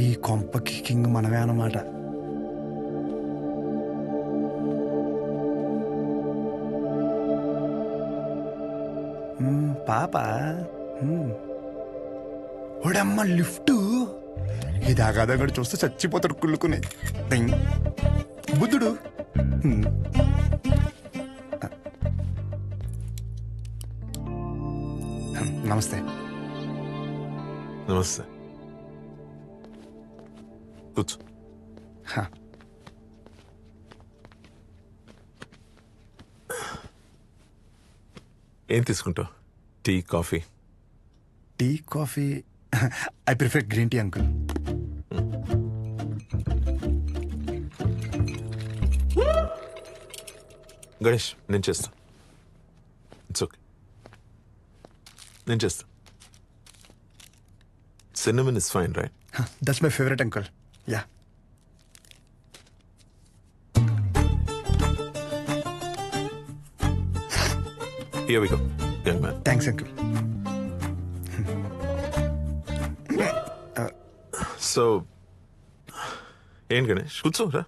ఈ కొంపకి కింగ్ మనమే అన్నమాట. పాప ఓడమ్మ లిఫ్ట్ ఇది ఆగాదగడు చూస్తే చచ్చిపోతాడు కుళ్ళుకునే బుద్ధుడు. నమస్తే. నమస్తే. కూర్చో. ఏం తీసుకుంటావు? Tea, coffee? Tea, coffee I prefer green tea uncle. Ganesh, నేను చేస్తా. ఇట్స్ ఓకే, నేను చేస్తా. Cinnamon is fine, right? That's my favourite uncle. Yeah. Here we go, young man. Thanks, uncle. So, ఏం గణేష్, కూర్చోరా.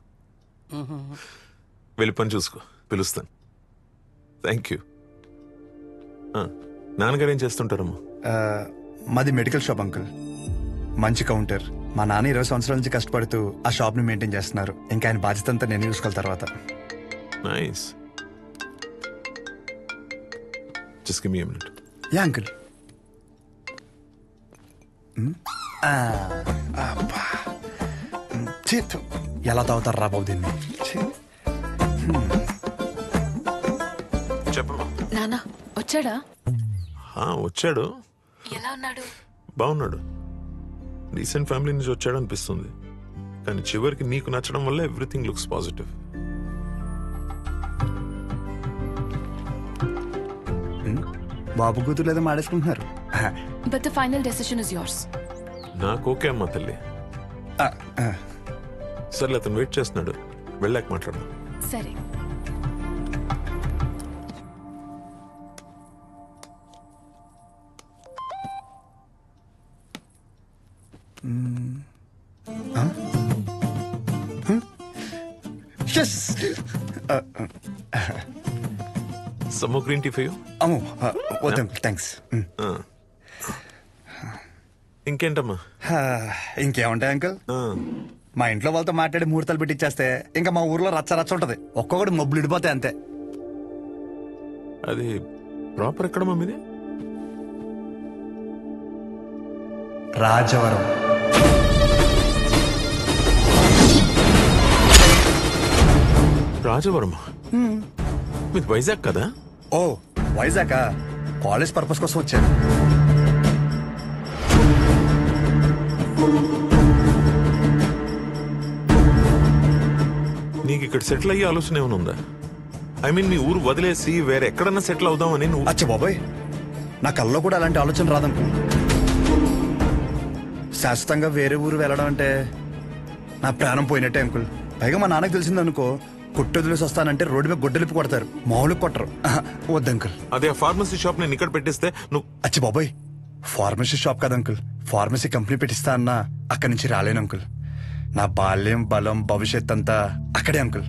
వెళ్ళి పని చూసుకో, పిలుస్తాను. Thank you. నాన్నగారు ఏం చేస్తుంటారమ్మా? మాది మెడికల్ షాప్ అంకుల్. మంచి కౌంటర్. మా నాన్న 20 సంవత్సరాల నుంచి కష్టపడుతూ ఆ షాప్ని మెయింటైన్ చేస్తున్నారు. ఇంకా ఆయన బాధ్యత అంతా నేను చూసుకోవాలి తర్వాత. Nice. Just give me a minute. Yeah, uncle. ఎలా తాగుతారు రా బాబు దీన్ని? చెప్పమ్మా. నాన్న వచ్చాడా? వచ్చాడు. ఎలా ఉన్నాడు? బాగున్నాడు. రీసెంట్ ఫ్యామిలీ నుంచి వచ్చాడు అనిపిస్తుంది, కానీ చివరికి నీకు నచ్చడం వల్ల ఎవ్రీథింగ్ లుక్స్ పాజిటివ్. బాబు కూతురు లేదా మాడేసుకుంటున్నారు. But the final decision is yours. నాకు ఓకే అమ్మా తల్లి. సర్లే, అతను వెయిట్ చేస్తున్నాడు, వెళ్ళాక మాట్లాడదాం. సరే. Some more green tea for you? వద్దు అంకుల్, థ్యాంక్స్. ఇంకేంటమ్మా? ఇంకేముంటాయి అంకుల్, మా ఇంట్లో వాళ్ళతో మాట్లాడి ముహూర్తాలు పెట్టిచ్చేస్తే ఇంకా మా ఊర్లో రచ్చ రచ్చ ఉంటది. ఒక్కొక్కటి మబ్బులు ఇడిపోతాయి అంతే. అది ప్రాపర్ ఎక్కడ మమ్మీది? రాజవరం. రాజవరం మీది వైజాగ్ కదా? ఓ వైజాగ్, కాలేజ్ పర్పస్ కోసం వచ్చాను. నీకు ఇక్కడ సెటిల్ అయ్యే ఆలోచన ఏమైనా ఉందా? ఐ మీన్, మీ ఊరు వదిలేసి వేరే ఎక్కడన్నా సెటిల్ అవుదామని నువ్వు? అచ్చా బాబాయ్, నా కల్లో కూడా అలాంటి ఆలోచన రాదనుకో. శాశ్వతంగా వేరే ఊరు వెళ్ళడం అంటే నా ప్రాణం పోయినట్టే అంకుల్. పైగా మా నాన్నకు తెలిసిందనుకో, కొట్టొదిలేసి వస్తానంటే రోడ్డు మీద గొడ్డలిపి కొడతారు, మామూలు కొట్టరు. వద్దు అంకుల్. అదే ఫార్మసీ షాప్ నేను ఇక్కడ పెట్టిస్తే నువ్వు? అచ్చి బాబాయ్, ఫార్మసీ షాప్ కదా అంకుల్, ఫార్మసీ కంపెనీ పెట్టిస్తా అన్నా అక్కడి నుంచి రాలేను అంకుల్. నా బాల్యం, బలం, భవిష్యత్ అంతా అక్కడే అంకుల్.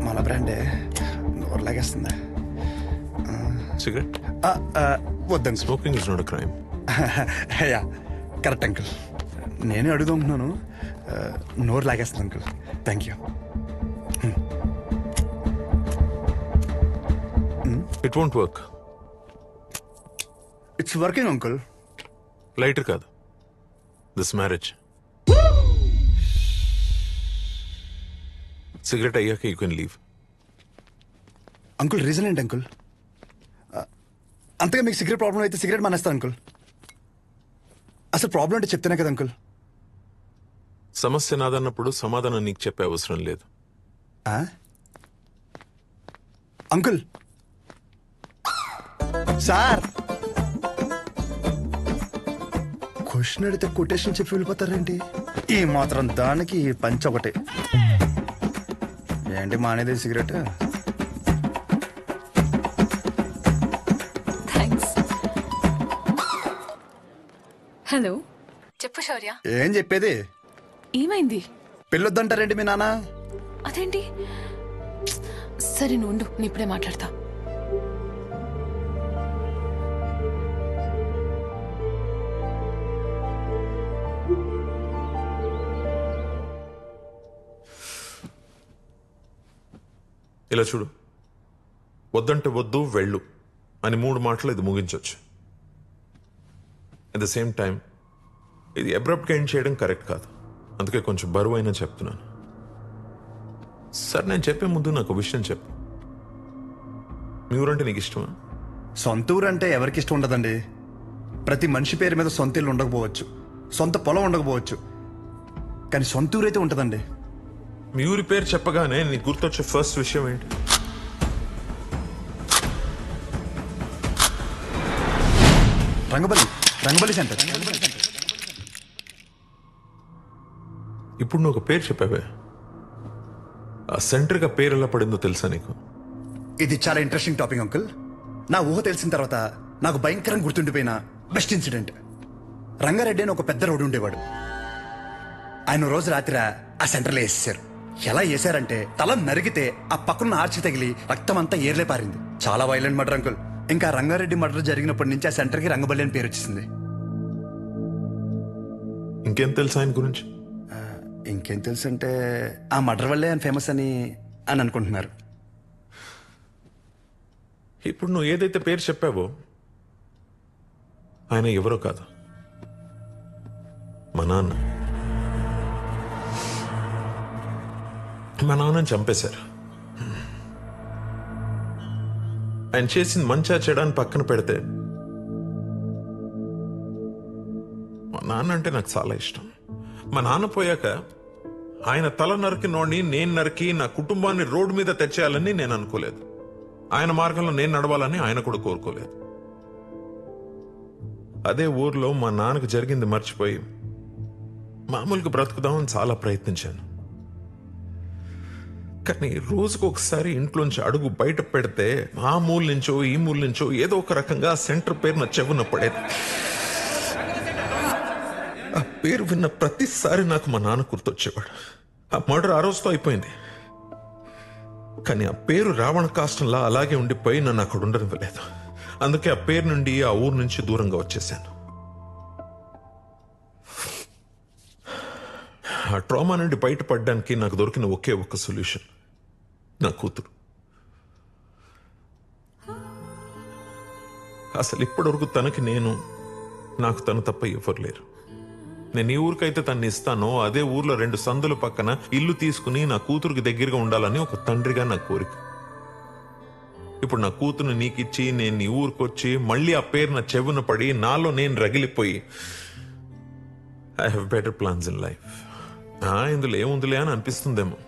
మన బ్రాండే నోరు లాగేస్తుందా? సిగరెట్? వద్దండి. Smoking is not a crime. Yeah, correct uncle. నేనే అడుగుతున్నాను. నోరు లాగేస్తుంది uncle. Thank you. It won't work. It's working uncle. Lighter కాదు, దిస్ మ్యారేజ్. సిగరెట్ అయ్యాక you can leave. Uncle reason ఏంటి అంకుల్? అంతగా మీకు సిగరెట్ ప్రాబ్లం అయితే సిగరెట్ మానేస్తాను అంకుల్. అసలు ప్రాబ్లం అంటే చెప్తేనే కదా అంకుల్. సమస్య నాదన్నప్పుడు సమాధానం నీకు చెప్పే అవసరం లేదు. అంకుల్ సార్, క్వశ్చన్ అడిగితే కొటేషన్ చెప్పి వెళ్ళిపోతారేంటి? ఈ మాత్రం దానికి ఈ పంచ్ ఒకటి. ఏంటి మానేది సిగరెట్? థ్యాంక్స్. హలో, చెప్పు శౌర్య. ఏం చెప్పేది? ఏమైంది? పెళ్ళొద్దంటారేంటి మీ నాన్న? అదేంటి? సరే నువ్వు ఉండు, నేను ఇప్పుడే మాట్లాడతా. ఇలా చూడు, వద్దంటే వద్దు వెళ్ళు అని 3 మాటలు ఇది ముగించవచ్చు. అట్ ద సేమ్ టైం ఇది అబ్రప్ట్గా ఎండ్ చేయడం కరెక్ట్ కాదు. అందుకే కొంచెం బరువు అయినా చెప్తున్నాను. సరే, నేను చెప్పే ముందు నాకు విషయం చెప్పు. మీ ఊరంటే నీకు ఇష్టమా? సొంత ఊరు అంటే ఎవరికి ఇష్టం ఉండదండి. ప్రతి మనిషి పేరు మీద సొంత ఇల్లు ఉండకపోవచ్చు, సొంత పొలం ఉండకపోవచ్చు, కానీ సొంత ఊరు అయితే ఉంటుందండి. మీ ఊరి పేరు చెప్పగానే నీకు గుర్తొచ్చే ఫస్ట్ విషయం ఏంటి? రంగబలి సెంటర్. ఇప్పుడు నువ్వు ఒక పేరు చెప్పావే, ఆ సెంటర్గా పేరు ఎలా పడిందో తెలుసా నీకు? ఇది చాలా ఇంట్రెస్టింగ్ టాపిక్ అంకుల్. నా ఊహ తెలిసిన తర్వాత నాకు భయంకరంగా గుర్తుండిపోయిన బెస్ట్ ఇన్సిడెంట్. రంగారెడ్డి అని ఒక పెద్ద రోడ్డు ఉండేవాడు. ఆయన రోజు రాత్రి ఆ సెంటర్లో వేసేసారు. ఎలా వేసారంటే తల నరిగితే ఆ పక్కన ఆర్చి తగిలి రక్తం అంతా ఏర్లే పారింది. చాలా వైలెంట్ మర్డర్ అంకుల్. ఇంకా రంగారెడ్డి మర్డర్ జరిగినప్పటి నుంచి ఆ సెంటర్కి రంగబల్లి అని పేరు వచ్చేసింది. ఇంకేం తెలుసా ఆయన గురించి? ఇంకేం తెలుసు అంటే ఆ మర్డర్ వల్లే ఆయన ఫేమస్ అని అనుకుంటున్నారు. ఇప్పుడు నువ్వు ఏదైతే పేరు చెప్పావో ఆయన ఎవరో కాదు, మా నాన్న. మా నాన్నని చంపేశారు. ఆయన చేసింది మంచా చెడాన్ని పక్కన పెడితే మా నాన్న అంటే నాకు చాలా ఇష్టం. మా నాన్న పోయాక ఆయన తల నరికినోడిని నేను నరికి నా కుటుంబాన్ని రోడ్డు మీద తెచ్చేయాలని నేను అనుకోలేదు. ఆయన మార్గంలో నేను నడవాలని ఆయన కూడా కోరుకోలేదు. అదే ఊర్లో మా నాన్నకు జరిగింది మర్చిపోయి మామూలుగా బ్రతుకుదామని చాలా ప్రయత్నించాను. కానీ రోజుకు ఒకసారి ఇంట్లోంచి అడుగు బయట పెడితే ఆ మూల నుంచో ఈ మూల నుంచో ఏదో ఒక రకంగా సెంటర్ పేరు నా చెవున పడేది. ఆ పేరు విన్న ప్రతిసారి నాకు మా నాన్న గుర్తొచ్చేవాడు. ఆ మర్డర్ ఆ రోజుతో అయిపోయింది, కానీ ఆ పేరు రావణ కాష్టంలా అలాగే ఉండిపోయి నన్ను అక్కడ ఉండనివ్వలేదు. అందుకే ఆ పేరు నుండి ఆ ఊరు నుంచి దూరంగా వచ్చేసాను. ఆ ట్రామా నుండి బయటపడడానికి నాకు దొరికిన ఒకే ఒక్క సొల్యూషన్ నా కూతురు. అసలు ఇప్పటివరకు తనకి నాకు తను తప్ప ఎవరు లేరు. నేను ఈ ఊరికైతే తన్ని ఇస్తానో అదే ఊర్లో 2 సందుల పక్కన ఇల్లు తీసుకుని నా కూతురికి దగ్గరగా ఉండాలని ఒక తండ్రిగా నా కోరిక. ఇప్పుడు నా కూతురుని నీకిచ్చి నేను ఈ ఊరికొచ్చి మళ్ళీ ఆ పేరు నా చెవున పడి నాలో నేను రగిలిపోయి I have better plans in life. ఇందులో ఏముందిలే అని అనిపిస్తుందేమో.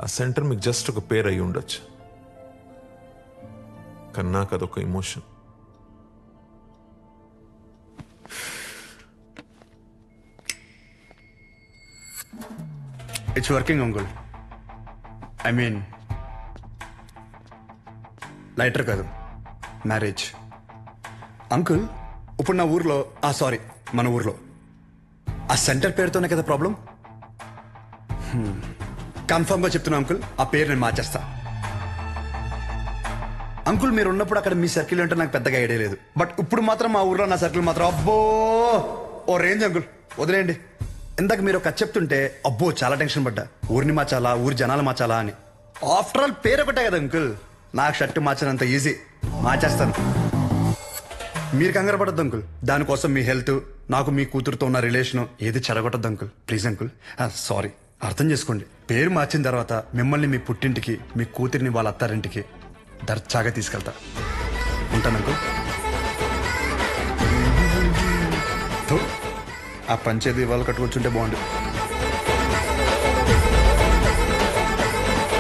ఆ సెంటర్ మీకు జస్ట్ ఒక పేరు అయి ఉండొచ్చు, కానీ నాకు అదొక emotion. It's working uncle. I mean lighter కాదు, మ్యారేజ్. అంకుల్ ఇప్పుడు నా ఊర్లో సారీ మన ఊర్లో ఆ సెంటర్ పేరుతోనే కదా ప్రాబ్లం. కన్ఫర్మ్గా చెప్తున్నా అంకుల్, ఆ పేరు నేను మార్చేస్తా. అంకుల్ మీరు ఉన్నప్పుడు అక్కడ మీ సర్కిల్ అంటే నాకు పెద్దగా ఐడియా లేదు, బట్ ఇప్పుడు మాత్రం మా ఊర్లో నా సర్కిల్ మాత్రం అబ్బో ఓ రేంజ్ అంకుల్. వదిలేయండి. ఇందాక మీరు ఒక చెప్తుంటే అబ్బో చాలా టెన్షన్ పడ్డా. ఊరిని మార్చాలా, ఊరి జనాలు మార్చాలా అని. ఆఫ్టర్ ఆల్ పేరు ఒకటే కదా అంకుల్. నాకు షర్ట్ మార్చినంత ఈజీ, మార్చేస్తాను. మీరు కంగారు పడద్దు అంకుల్. దానికోసం మీ హెల్త్, నాకు మీ కూతురుతో ఉన్న రిలేషన్ ఏది చెడగొట్టద్దు అంకుల్. Please uncle. సారీ, అర్థం చేసుకోండి. పేరు మార్చిన తర్వాత మిమ్మల్ని మీ పుట్టింటికి, మీ కూతురిని వాళ్ళ అత్తారింటికి దర్జాగా తీసుకెళ్తా. ఉంటాను అంకుల్. ఆ పంచేది వాళ్ళు కట్టుకొచ్చుంటే బాగుండు.